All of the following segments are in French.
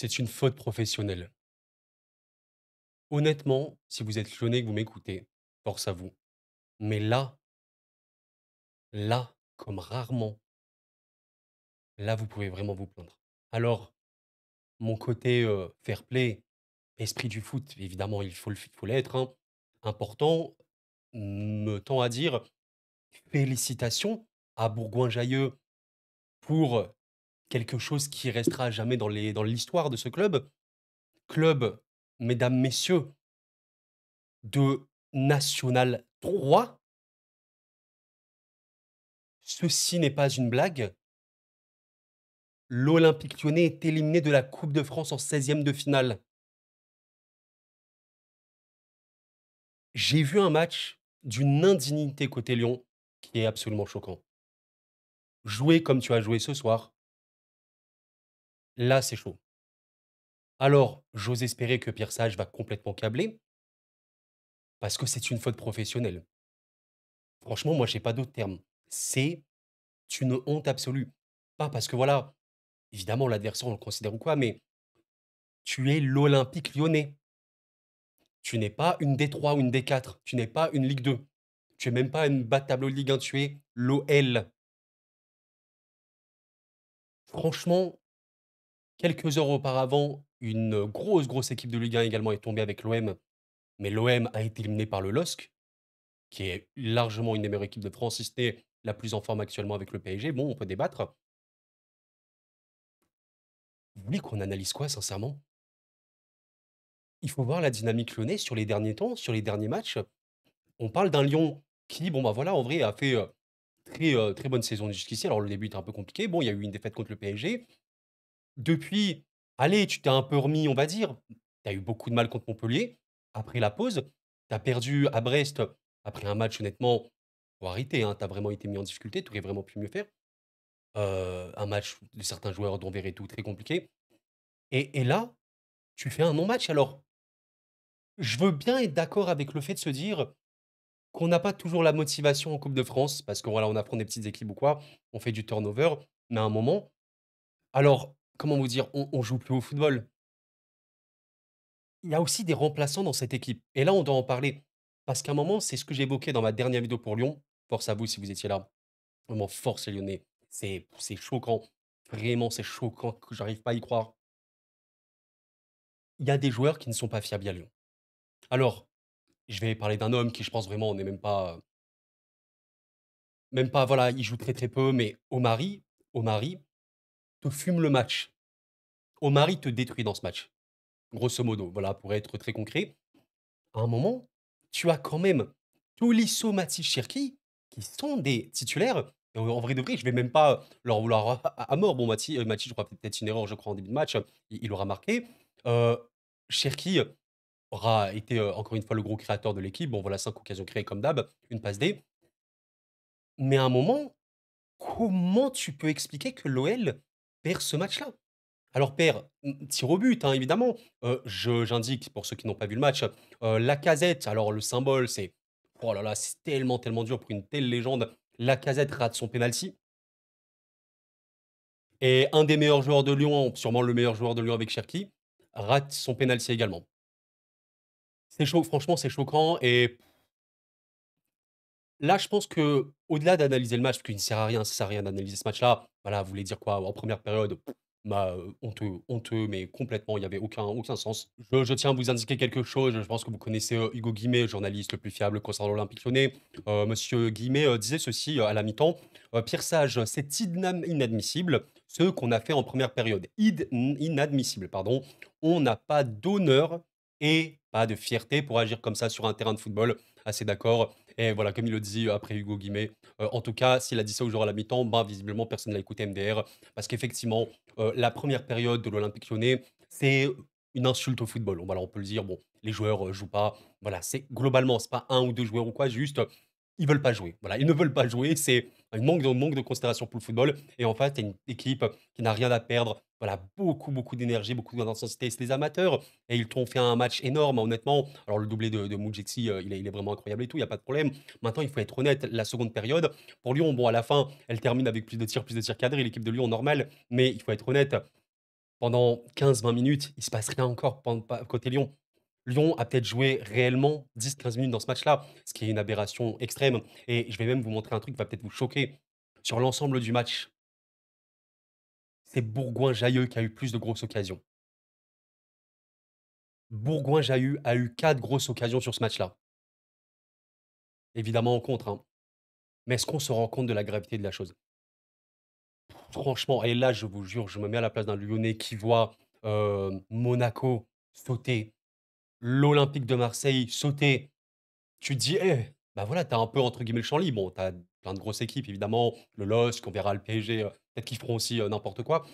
C'est une faute professionnelle. Honnêtement, si vous êtes lyonnais et que vous m'écoutez, force à vous. Mais là, comme rarement, là, vous pouvez vraiment vous plaindre. Alors, mon côté, fair play, esprit du foot, évidemment, il faut l'être, hein, important, me tend à dire: «Félicitations à Bourgoin-Jallieu pour quelque chose qui restera à jamais dans l'histoire de ce club». Club, mesdames, messieurs, de National 3. Ceci n'est pas une blague. L'Olympique Lyonnais est éliminé de la Coupe de France en 16e de finale. J'ai vu un match d'une indignité côté Lyon qui est absolument choquant. Jouer comme tu as joué ce soir, là, c'est chaud. Alors, j'ose espérer que Pierre Sage va complètement câbler parce que c'est une faute professionnelle. Franchement, moi, j'ai pas d'autres termes. C'est une honte absolue. Pas parce que voilà, évidemment, l'adversaire, on le considère ou quoi, mais tu es l'Olympique Lyonnais. Tu n'es pas une D3 ou une D4. Tu n'es pas une Ligue 2. Tu es même pas une bas de tableau de Ligue 1. Tu es l'OL. Franchement, quelques heures auparavant, une grosse équipe de Ligue 1 également est tombée avec l'OM. Mais l'OM a été éliminé par le LOSC, qui est largement une des meilleures équipes de France, si ce n'est la plus en forme actuellement avec le PSG. Bon, on peut débattre. Vous voulez qu'on analyse quoi, sincèrement? Il faut voir la dynamique lyonnaise sur les derniers temps, sur les derniers matchs. On parle d'un Lyon qui, bon, bah voilà, en vrai, a fait très bonne saison jusqu'ici. Alors, le début était un peu compliqué. Bon, il y a eu une défaite contre le PSG. Depuis, allez, tu t'es un peu remis, on va dire. Tu as eu beaucoup de mal contre Montpellier. Après la pause, tu as perdu à Brest après un match, honnêtement, faut arrêter, hein, tu as vraiment été mis en difficulté. Tu aurais vraiment pu mieux faire. Un match de certains joueurs, dont Verretou, très compliqué. Et là, tu fais un non-match. Alors, je veux bien être d'accord avec le fait de se dire qu'on n'a pas toujours la motivation en Coupe de France, parce que voilà, on affronte des petites équipes ou quoi, on fait du turnover, mais à un moment, alors, comment vous dire? On joue plus au football. Il y a aussi des remplaçants dans cette équipe et là, on doit en parler parce qu'à un moment, c'est ce que j'évoquais dans ma dernière vidéo pour Lyon. Force à vous si vous étiez là. Vraiment force les Lyonnais. C'est choquant. Vraiment, c'est choquant que j'arrive pas à y croire. Il y a des joueurs qui ne sont pas fiables à Lyon. Alors, je vais parler d'un homme qui, je pense vraiment, n'est même pas voilà, il joue très peu, mais Omari te fume le match. Omari te détruit dans ce match, grosso modo, voilà, pour être très concret. À un moment, tu as quand même Tolisso, Matip, Cherki qui sont des titulaires. Et en vrai de vrai, je vais même pas leur vouloir à mort. Bon, Matip, je crois peut-être une erreur, je crois, en début de match. Il aura marqué. Heu, Cherki aura été, encore une fois, le gros créateur de l'équipe. Bon, voilà, 5 occasions créées comme d'hab, une passe D. Mais à un moment, comment tu peux expliquer que l'OL perd ce match-là? Alors perd, tir au but, hein, évidemment. Je j'indique pour ceux qui n'ont pas vu le match, Lacazette, alors le symbole, c'est oh là là, c'est tellement dur pour une telle légende. Lacazette rate son penalty et un des meilleurs joueurs de Lyon, sûrement le meilleur joueur de Lyon avec Cherki, rate son penalty également. C'est chaud, franchement, c'est choquant et là, je pense que au delà d'analyser le match, parce qu'il ne sert à rien, ça sert à rien d'analyser ce match-là. Voilà, vous voulez dire quoi? En première période, bah, honteux, mais complètement, il y avait aucun sens. Je tiens à vous indiquer quelque chose, je pense que vous connaissez, Hugo Guimet, journaliste le plus fiable concernant l'Olympique Lyonnais. Monsieur Guimet, disait ceci, à la mi-temps: «Pierre Sage, c'est inadmissible ce qu'on a fait en première période. Inadmissible, pardon. On n'a pas d'honneur et pas de fierté pour agir comme ça sur un terrain de football». Assez d'accord. Et voilà, comme il le dit après Hugo Guimet, en tout cas, s'il a dit ça aux joueurs à la mi-temps, ben, visiblement personne ne l'a écouté MDR. Parce qu'effectivement, la première période de l'Olympique Lyonnais, c'est une insulte au football. Voilà, on peut le dire. Bon, les joueurs, jouent pas. Voilà, c'est globalement, c'est pas un ou 2 joueurs ou quoi, juste, ils veulent pas jouer. Voilà, ils ne veulent pas jouer, c'est un manque de considération pour le football et en fait, tu une équipe qui n'a rien à perdre. Voilà, beaucoup d'énergie, beaucoup d'intensité. C'est des amateurs et ils t'ont fait un match énorme, honnêtement. Alors le doublé de Mountjexy, il est vraiment incroyable et tout, il y a pas de problème. Maintenant, il faut être honnête, la seconde période, pour Lyon, bon, à la fin, elle termine avec plus de tirs cadrés, l'équipe de Lyon, normal, mais il faut être honnête, pendant 15-20 minutes, il se passe rien encore côté Lyon. Lyon a peut-être joué réellement 10-15 minutes dans ce match-là, ce qui est une aberration extrême et je vais même vous montrer un truc qui va peut-être vous choquer. Sur l'ensemble du match, c'est Bourgoin-Jallieu qui a eu plus de grosses occasions. Bourgoin-Jallieu a eu 4 grosses occasions sur ce match-là. Évidemment en contre, hein. Mais est-ce qu'on se rend compte de la gravité de la chose? Franchement et là, je vous jure, je me mets à la place d'un Lyonnais qui voit, Monaco sauter, l'Olympique de Marseille sauter. Tu te dis: «Eh, bah, voilà, tu as un peu entre guillemets «le champ libre». Bon, tu as plein de grosses équipes évidemment, le LOSC, on verra le PSG, peut-être qu'ils feront aussi, n'importe quoi.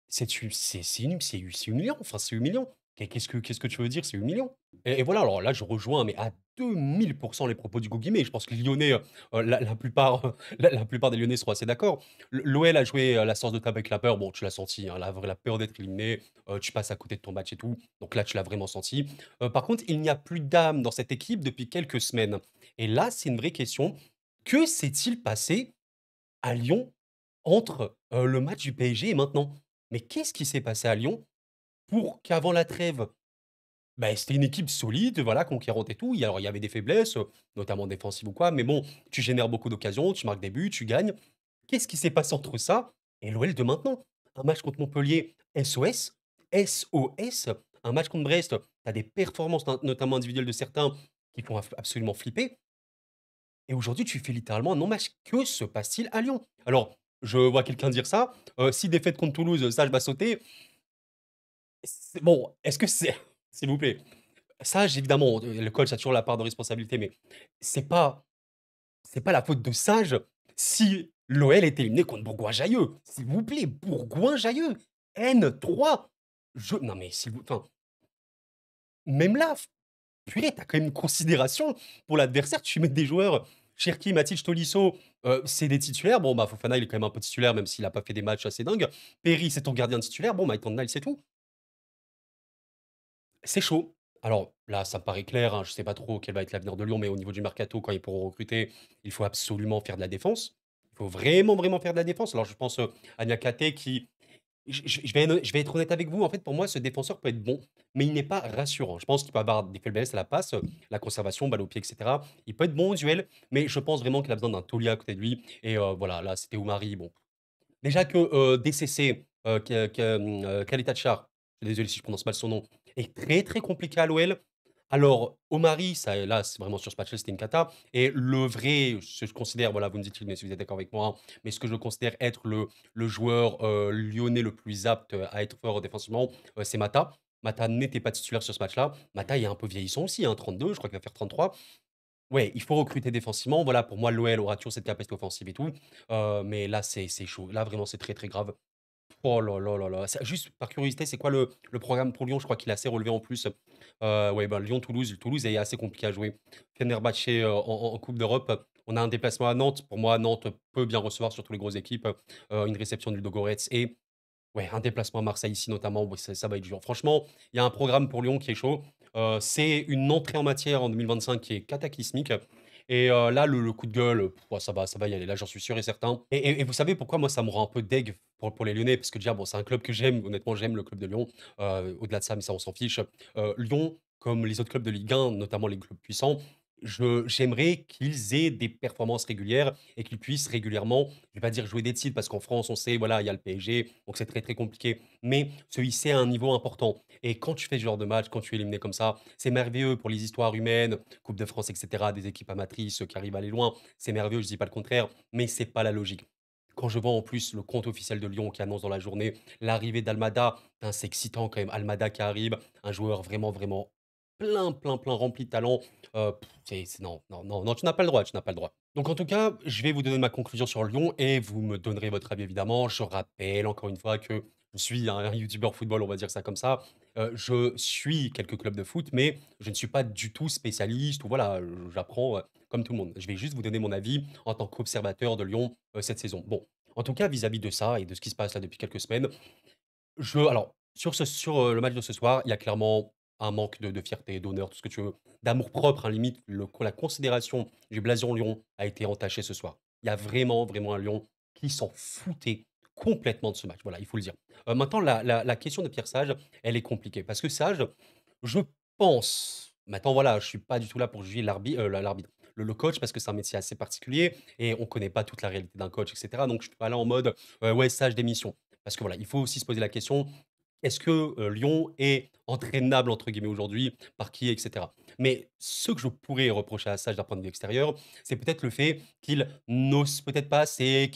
C'est humiliant, enfin, c'est humiliant. Qu'est-ce que tu veux dire? C'est humiliant et voilà, alors là, je rejoins mais à 2000 les propos du Guimé. Je pense que les Lyonnais, la plupart, la plupart des Lyonnais seront assez d'accord. L'OL a joué, la sorte de table avec la peur. Bon, tu l'as senti, hein, la peur d'être éliminé, tu passes à côté de ton match et tout, donc là, tu l'as vraiment senti. Par contre, il n'y a plus d'âme dans cette équipe depuis quelques semaines et là, c'est une vraie question. Que s'est-il passé à Lyon entre, le match du PSG et maintenant. Mais qu'est-ce qui s'est passé à Lyon pour qu'avant la trêve, bah, c'était une équipe solide, voilà, conquérante et tout. Il y avait des faiblesses, notamment défensives ou quoi, mais bon, tu génères beaucoup d'occasions, tu marques des buts, tu gagnes. Qu'est-ce qui s'est passé entre ça et l'OL de maintenant? Un match contre Montpellier, SOS, SOS. Un match contre Brest, tu as des performances notamment individuelles de certains qui font absolument flipper. Et aujourd'hui, tu fais littéralement un non-match. Que se passe-t-il à Lyon? Alors, je vois quelqu'un dire ça, si défaite contre Toulouse, Sage va sauter. C'est bon, est-ce que c'est s'il vous plaît, Sage évidemment, le coach a toujours la part de responsabilité, mais c'est pas c'est pas la faute de Sage si l'OL est éliminé contre Bourgoin-Jallieu. S'il vous plaît, Bourgoin-Jallieu, N3. Je non mais s'il vous enfin, même là, purée, tu as quand même une considération pour l'adversaire. Tu mets des joueurs, Cherki, Matic, Tolisso, c'est des titulaires. Bon, bah, Fofana, il est quand même un peu titulaire, même s'il a pas fait des matchs assez dingues. Perry, c'est ton gardien titulaire. Bon, Maitland Niles, c'est tout. C'est chaud. Alors là, ça me paraît clair, hein, je sais pas trop quel va être l'avenir de Lyon, mais au niveau du mercato, quand ils pourront recruter, il faut absolument faire de la défense. Il faut vraiment, vraiment faire de la défense. Alors je pense, à Niakhaté qui je vais être honnête avec vous, en fait, pour moi, ce défenseur peut être bon, mais il n'est pas rassurant. Je pense qu'il peut avoir des faiblesses à la passe, la conservation, balle au pied, et cetera. Il peut être bon au duel, mais je pense vraiment qu'il a besoin d'un taulier à côté de lui et voilà, là, c'était Oumari, bon. Déjà que, DCC, Khalid Char, je suis désolé si je prononce mal son nom, est très, très compliqué à l'OL. Alors, Omari, ça là, c'est vraiment sur ce match-là, c'était une cata et le vrai, ce que je considère, voilà, vous me dites si vous êtes d'accord avec moi, hein, mais ce que je considère être le joueur, lyonnais le plus apte, à être fort défensivement, c'est Mata. Mata n'était pas titulaire sur ce match-là. Mata, il est un peu vieillissant aussi, hein, 32, je crois qu'il va faire 33. Ouais, il faut recruter défensivement. Voilà, pour moi, l'OL aura toujours cette capacité offensive et tout, mais là, c'est chaud. Là, vraiment, c'est très, très grave. Oh là là là là. Juste par curiosité, c'est quoi le programme pour Lyon? Je crois qu'il est assez relevé en plus. Ouais, bah, Lyon-Toulouse. Toulouse est assez compliqué à jouer. Fenerbahçe, en Coupe d'Europe. On a un déplacement à Nantes. Pour moi, Nantes peut bien recevoir, surtout les grosses équipes. Une réception du Ludogorets et ouais, un déplacement à Marseille ici notamment. Ouais, ça va être dur. Franchement, il y a un programme pour Lyon qui est chaud. C'est une entrée en matière en 2025 qui est cataclysmique et là, le coup de gueule, ouais, ça va y aller. Là, j'en suis sûr et certain et vous savez pourquoi moi ça me rend un peu deg pour les Lyonnais? Parce que déjà, bon, c'est un club que j'aime. Honnêtement, j'aime le club de Lyon. Au-delà de ça, mais ça, on s'en fiche. Lyon, comme les autres clubs de Ligue 1, notamment les clubs puissants, j'aimerais qu'ils aient des performances régulières et qu'ils puissent régulièrement, je vais pas dire jouer des titres parce qu'en France, on sait, voilà, il y a le PSG, donc c'est très, très compliqué, mais se hisser à un niveau important. Et quand tu fais ce genre de match, quand tu es éliminé comme ça, c'est merveilleux pour les histoires humaines, Coupe de France, et cetera, des équipes amatrices qui arrivent à aller loin. C'est merveilleux, je dis pas le contraire, mais c'est pas la logique. Quand je vois en plus le compte officiel de Lyon qui annonce dans la journée l'arrivée d'Almada, putain, c'est excitant quand même. Almada qui arrive, un joueur vraiment, vraiment plein, plein, plein, rempli de talent. Non, non, non, non, tu n'as pas le droit, tu n'as pas le droit. Donc en tout cas, je vais vous donner ma conclusion sur Lyon et vous me donnerez votre avis évidemment. Je rappelle encore une fois que je suis un youtubeur football, on va dire ça comme ça. Je suis quelques clubs de foot, mais je ne suis pas du tout spécialiste ou voilà, j'apprends comme tout le monde. Je vais juste vous donner mon avis en tant qu'observateur de Lyon cette saison. Bon, en tout cas, vis-à-vis de ça et de ce qui se passe là depuis quelques semaines, alors, sur, le match de ce soir, il y a clairement un manque de fierté, d'honneur, tout ce que tu veux, d'amour-propre, hein, limite, la considération du blason Lyon a été entachée ce soir. Il y a vraiment, vraiment un Lyon qui s'en foutait complètement de ce match. Voilà, il faut le dire. Maintenant la question de Pierre Sage, elle est compliquée parce que Sage, je pense maintenant voilà, je suis pas du tout là pour juger l'arbitre, le coach parce que c'est un métier assez particulier et on connaît pas toute la réalité d'un coach et cetera. Donc je suis pas là en mode, «Ouais, Sage démission». Parce que voilà, il faut aussi se poser la question, est-ce que, Lyon est «entraînable» entre guillemets aujourd'hui, par qui et cetera? Mais ce que je pourrais reprocher à Sage d'un point de vue extérieur, c'est peut-être le fait qu'il n'ose peut-être pas assez,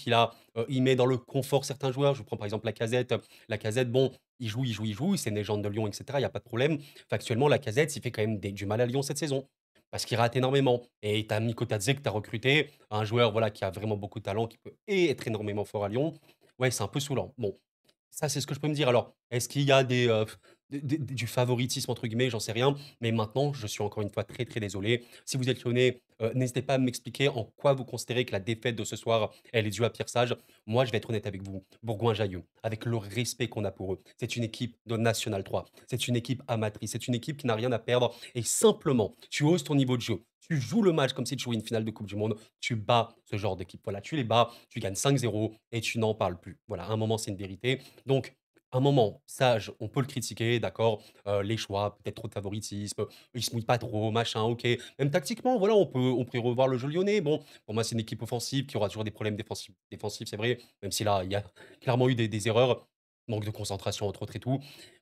il met dans le confort certains joueurs. Je prends par exemple Lacazette. Lacazette, bon, il joue, c'est une légende de Lyon et cetera, il y a pas de problème. Factuellement, Lacazette, il fait quand même du mal à Lyon cette saison, parce qu'il rate énormément et tu as Mikotadze que tu as recruté, un joueur, voilà, qui a vraiment beaucoup de talent, qui peut et être énormément fort à Lyon. Ouais, c'est un peu saoulant. Bon, ça, c'est ce que je peux me dire. Alors, est-ce qu'il y a du «favoritisme» entre guillemets? J'en sais rien, mais maintenant, je suis encore une fois très, très désolé. Si vous êtes lyonnais, n'hésitez pas à m'expliquer en quoi vous considérez que la défaite de ce soir, elle est due à Pierre Sage. Moi, je vais être honnête avec vous, Bourgoin-Jallieu, avec le respect qu'on a pour eux, c'est une équipe de National 3, c'est une équipe amatrice, c'est une équipe qui n'a rien à perdre et simplement, tu hausses ton niveau de jeu, tu joues le match comme si tu jouais une finale de coupe du monde, tu bats ce genre d'équipe. Voilà, tu les bats, tu gagnes 5-0 et tu n'en parles plus. Voilà, à un moment, c'est une vérité. Donc, un moment, Sage, on peut le critiquer, d'accord, les choix, peut-être trop de favoritisme, il se mouille pas trop, machin, OK. Même tactiquement, voilà, on peut revoir le jeu lyonnais. Bon, pour moi, c'est une équipe offensive qui aura toujours des problèmes défensifs, c'est vrai, même si là, il y a clairement eu des erreurs, manque de concentration entre autres et tout.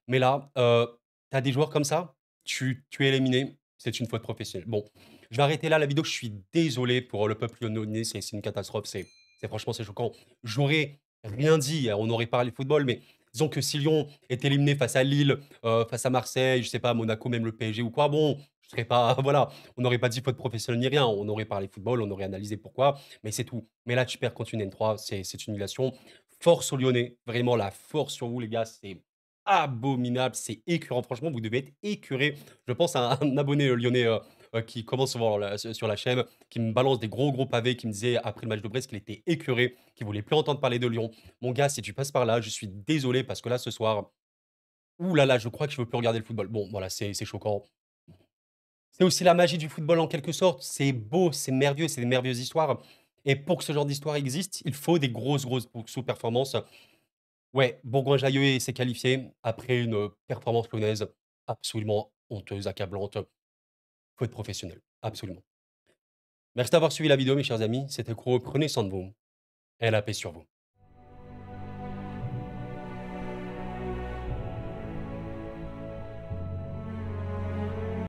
Mais là, tu as des joueurs comme ça, tu es éliminé, c'est une faute professionnelle. Bon, je vais arrêter là la vidéo, je suis désolé pour le peuple lyonnais, c'est une catastrophe, c'est franchement, c'est choquant. J'aurais rien dit, on aurait parlé football, mais disons que si Lyon est éliminé face à Lille, face à Marseille, je sais pas, Monaco, même le PSG ou quoi, bon, je serais pas voilà, on n'aurait pas dit faute professionnelle ni rien. On aurait parlé football, on aurait analysé pourquoi, mais c'est tout. Mais là, tu perds contre une N3, c'est une humiliation. Force aux Lyonnais, vraiment la force sur vous les gars, c'est abominable, c'est écœurant. Franchement, vous devez être écœurés. Je pense à un abonné, lyonnais, qui commence souvent sur la chaîne, qui me balance des gros, gros pavés, qui me disait après le match de Brest qu'il était écœuré, qu'il voulait plus entendre parler de Lyon. Mon gars, si tu passes par là, je suis désolé parce que là, ce soir, ouh là là, je crois que je veux plus regarder le football. Bon, voilà, c'est choquant. C'est aussi la magie du football en quelque sorte. C'est beau, c'est merveilleux, c'est des merveilleuses histoires et pour que ce genre d'histoire existe, il faut des grosses, grosses sous-performances. Ouais, Bourgoin-Jallieu s'est qualifié après une, performance lyonnaise absolument honteuse, accablante, faute professionnelle, absolument. Merci d'avoir suivi la vidéo mes chers amis, c'était Kuro, prenez soin de vous et la paix sur vous.